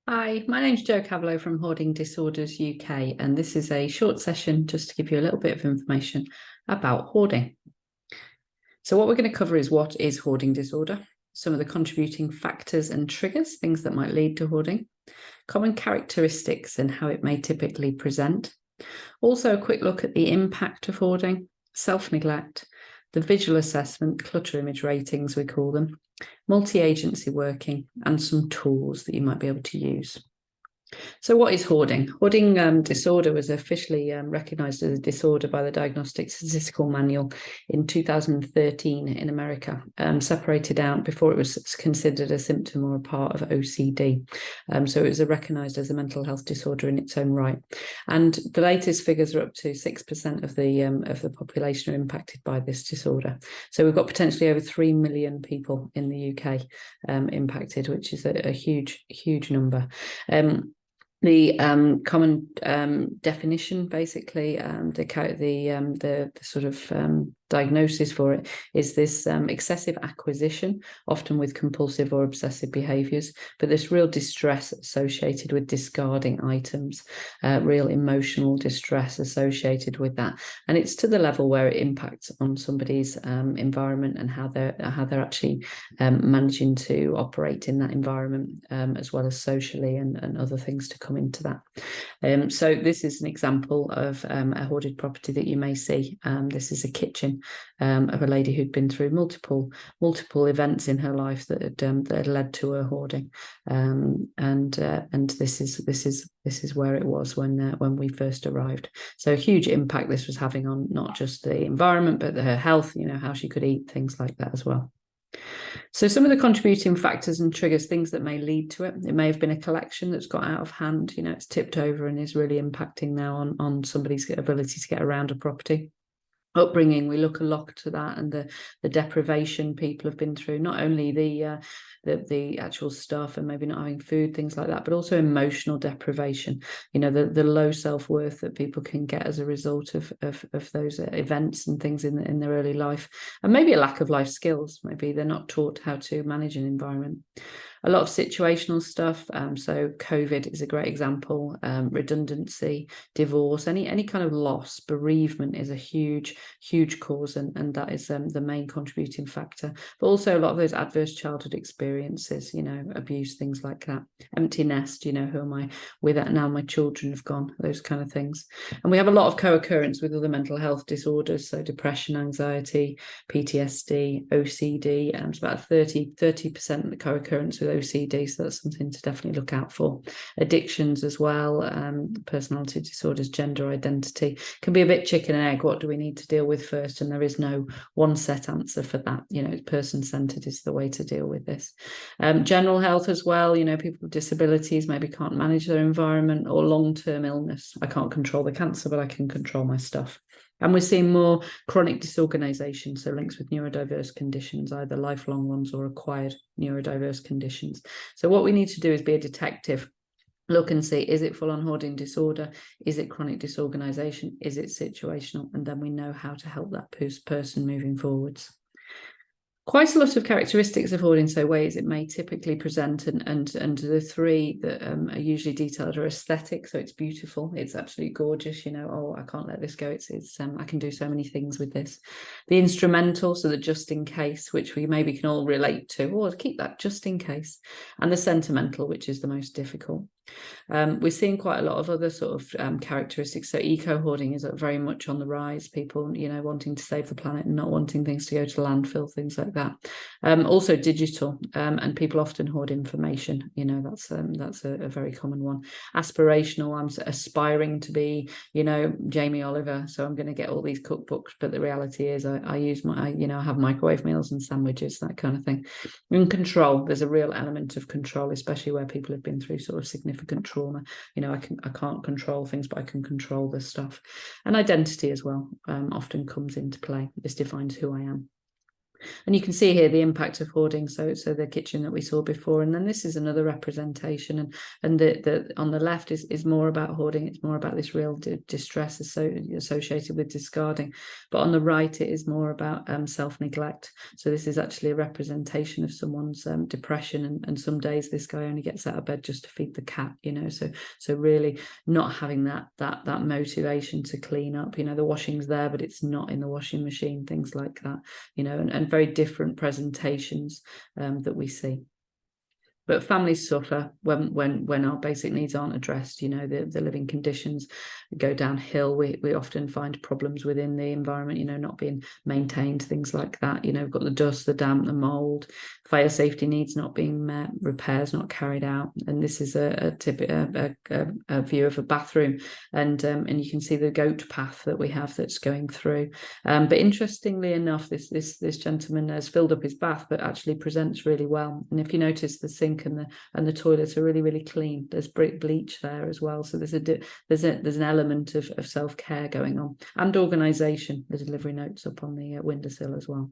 Hi, my name's Jo Cavalot from Hoarding Disorders UK, and this is a short session just to give you a little bit of information about hoarding. So what we're going to cover is what is hoarding disorder, some of the contributing factors and triggers, things that might lead to hoarding, common characteristics and how it may typically present. Also a quick look at the impact of hoarding, self-neglect, the visual assessment, clutter image ratings we call them, multi-agency working, and some tools that you might be able to use. So what is hoarding? Hoarding disorder was officially recognised as a disorder by the Diagnostic Statistical Manual in 2013 in America, separated out before it was considered a symptom or a part of OCD. So it was recognised as a mental health disorder in its own right. And the latest figures are up to 6% of the population are impacted by this disorder. So we've got potentially over 3 million people in the UK impacted, which is a huge, huge number. The common definition, basically, the sort of diagnosis for it is this excessive acquisition, often with compulsive or obsessive behaviours, but this real distress associated with discarding items, real emotional distress associated with that, and it's to the level where it impacts on somebody's environment and how they're actually managing to operate in that environment, as well as socially and other things to come into that. So this is an example of a hoarded property that you may see. This is a kitchen of a lady who'd been through multiple events in her life that had led to her hoarding, and this is where it was when we first arrived. So a huge impact this was having on not just the environment but her health, how she could eat, things like that as well. So some of the contributing factors and triggers, things that may lead to it. It may have been a collection that's got out of hand, it's tipped over and is really impacting now on somebody's ability to get around a property. Upbringing, we look a lot to that, and the deprivation people have been through, not only the actual stuff and maybe not having food, things like that, but also emotional deprivation, the low self-worth that people can get as a result of those events and things in their early life, and maybe a lack of life skills. Maybe they're not taught how to manage an environment. A lot of situational stuff, so COVID is a great example. Redundancy, divorce, any kind of loss, bereavement is a huge cause, and that is the main contributing factor. But also a lot of those adverse childhood experiences, abuse, things like that. Empty nest, who am I with now? My children have gone, those kind of things. And we have a lot of co-occurrence with other mental health disorders, so depression, anxiety, PTSD, OCD. It's about 30% co-occurrence with OCD, so that's something to definitely look out for. Addictions as well, personality disorders, gender identity, can be a bit chicken and egg. What do we need to deal with first? And there is no one set answer for that. Person-centered is the way to deal with this. General health as well, people with disabilities maybe can't manage their environment, or long-term illness. I can't control the cancer, but I can control my stuff. And we're seeing more chronic disorganisation, so links with neurodiverse conditions, either lifelong ones or acquired neurodiverse conditions. So what we need to do is be a detective. Look and see, is it full-on hoarding disorder? Is it chronic disorganisation? Is it situational? And then we know how to help that person moving forwards. Quite a lot of characteristics of hoarding, so ways it may typically present, and the three that are usually detailed are aesthetic, so it's beautiful, it's absolutely gorgeous, I can't let this go, it's I can do so many things with this. The instrumental, so the just in case, which we maybe can all relate to, or keep that just in case. And the sentimental, which is the most difficult. We're seeing quite a lot of other sort of characteristics. So eco-hoarding is very much on the rise. People, wanting to save the planet and not wanting things to go to landfill, things like that. Also digital, and people often hoard information. That's a very common one. Aspirational, I'm aspiring to be, Jamie Oliver, so I'm going to get all these cookbooks. But the reality is, I use I have microwave meals and sandwiches, that kind of thing. And control, there's a real element of control, especially where people have been through sort of significant trauma. I can't control things, but I can control this stuff. And identity as well often comes into play. This defines who I am. And you can see here the impact of hoarding. So the kitchen that we saw before, and then this is another representation. And the on the left is more about hoarding. It's more about this real distress associated with discarding. But on the right, it is more about self-neglect. So this is actually a representation of someone's depression. And some days this guy only gets out of bed just to feed the cat. So really not having that motivation to clean up. The washing's there, but it's not in the washing machine. Things like that. And very different presentations that we see. But families suffer when our basic needs aren't addressed. The living conditions go downhill. We often find problems within the environment, not being maintained, things like that. We've got the dust, the damp, the mold, fire safety needs not being met, repairs not carried out. And this is a view of a bathroom, and you can see the goat path that we have that's going through. But interestingly enough, this gentleman has filled up his bath, but actually presents really well. And if you notice, the sink and the toilets are really, really clean. There's bleach there as well. So there's an element of self-care going on, and organisation. The delivery notes up on the windowsill as well.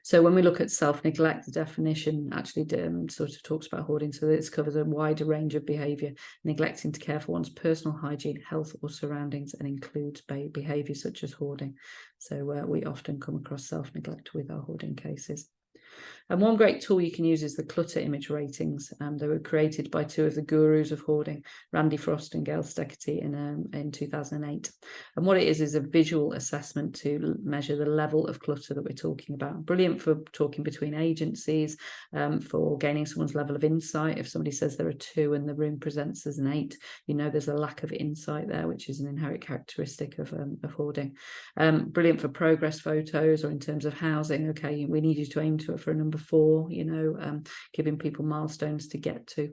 So when we look at self-neglect, the definition actually sort of talks about hoarding. So this covers a wider range of behaviour, neglecting to care for one's personal hygiene, health or surroundings, and includes behaviour such as hoarding. So we often come across self-neglect with our hoarding cases. And one great tool you can use is the clutter image ratings. They were created by two of the gurus of hoarding, Randy Frost and Gail Steckety, in 2008. And what it is a visual assessment to measure the level of clutter that we're talking about. Brilliant for talking between agencies, for gaining someone's level of insight. If somebody says there are 2 and the room presents as an 8, there's a lack of insight there, which is an inherent characteristic of hoarding. Brilliant for progress photos, or in terms of housing. Okay, we need you to aim for a number 4, giving people milestones to get to,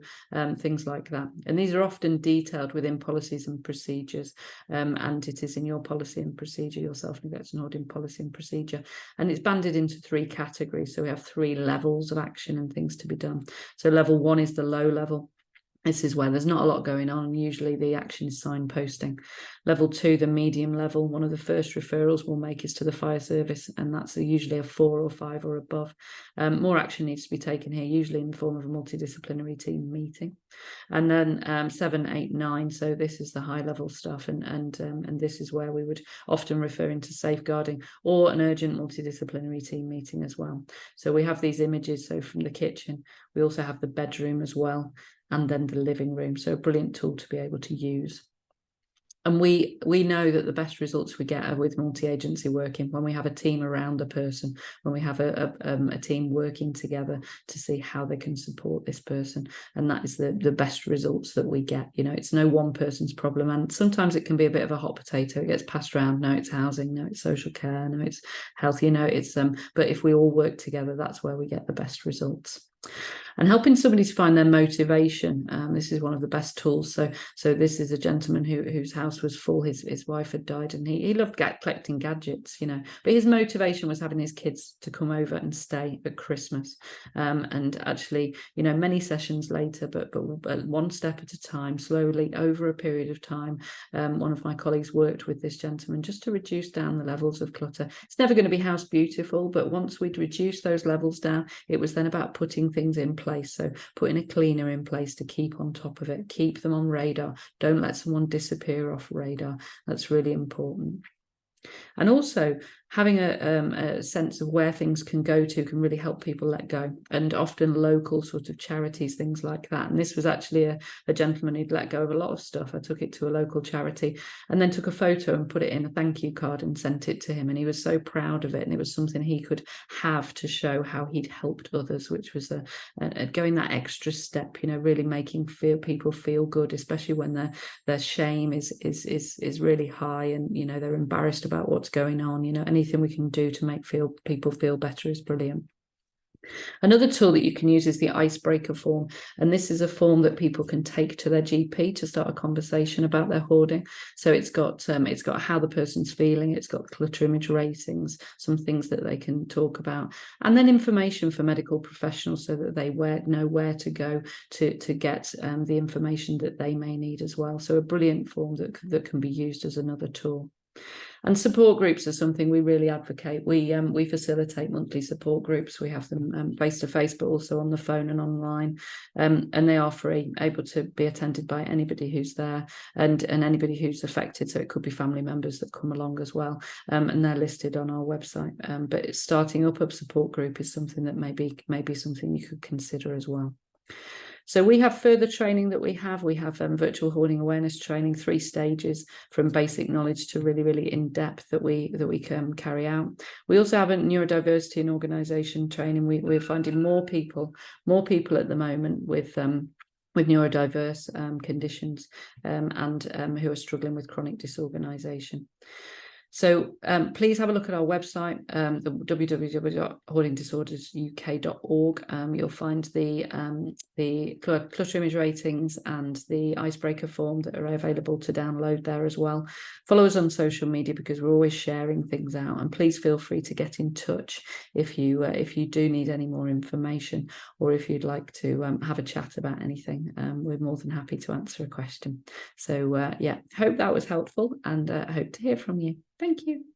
things like that. And these are often detailed within policies and procedures, and it is in your policy and procedure, your self-neglect and hoarding policy and procedure. And it's banded into 3 categories. So we have 3 levels of action and things to be done. So level 1 is the low level. This is where there's not a lot going on. Usually the action is signposting. Level 2, the medium level, one of the first referrals we'll make is to the fire service, and that's usually a 4 or 5 or above. More action needs to be taken here, usually in the form of a multidisciplinary team meeting. And then 7, 8, 9, so this is the high level stuff, and this is where we would often refer into safeguarding or an urgent multidisciplinary team meeting as well. So we have these images, so from the kitchen, we also have the bedroom as well, and then the living room. So a brilliant tool to be able to use. And we know that the best results we get are with multi-agency working, when we have a team around a person, when we have a team working together to see how they can support this person. And that is the best results that we get. It's no one person's problem. And sometimes it can be a bit of a hot potato. It gets passed around. No, it's housing. No, it's social care. No, it's health. But if we all work together, that's where we get the best results. And helping somebody to find their motivation, this is one of the best tools. So this is a gentleman whose house was full. His wife had died, and he loved collecting gadgets, but his motivation was having his kids to come over and stay at Christmas. And actually, many sessions later, but one step at a time, slowly over a period of time, one of my colleagues worked with this gentleman just to reduce down the levels of clutter. It's never going to be house beautiful, but once we'd reduced those levels down, it was then about putting things in place. So putting a cleaner in place to keep on top of it, keep them on radar. Don't let someone disappear off radar. That's really important. And also having a sense of where things can go to can really help people let go, and often local sort of charities, things like that. And this was actually a gentleman who'd let go of a lot of stuff. I took it to a local charity and then took a photo and put it in a thank you card and sent it to him, and he was so proud of it, and it was something he could have to show how he'd helped others, which was going that extra step, really making people feel good, especially when their shame is really high, and they're embarrassed about what's going on. Anything we can do to make people feel better is brilliant. Another tool that you can use is the icebreaker form, and this is a form that people can take to their GP to start a conversation about their hoarding. So it's got how the person's feeling, it's got clutter image ratings, some things that they can talk about, and then information for medical professionals so that they know where to go to get the information that they may need as well. So a brilliant form that can be used as another tool. And support groups are something we really advocate. We facilitate monthly support groups. We have them face-to-face, but also on the phone and online. And they are free, able to be attended by anybody who's there and anybody who's affected. So it could be family members that come along as well. And they're listed on our website. But starting up a support group is something that may be something you could consider as well. So we have further training that we have. We have virtual hoarding awareness training, 3 stages from basic knowledge to really, really in-depth that we can carry out. We also have a neurodiversity and organisation training. We're finding more people at the moment with neurodiverse conditions and who are struggling with chronic disorganisation. So please have a look at our website, the www.hoardingdisordersuk.org. You'll find the clutter image ratings and the icebreaker form that are available to download there as well. Follow us on social media because we're always sharing things out, and please feel free to get in touch if you do need any more information or if you'd like to have a chat about anything. We're more than happy to answer a question. So yeah, hope that was helpful, and hope to hear from you. Thank you.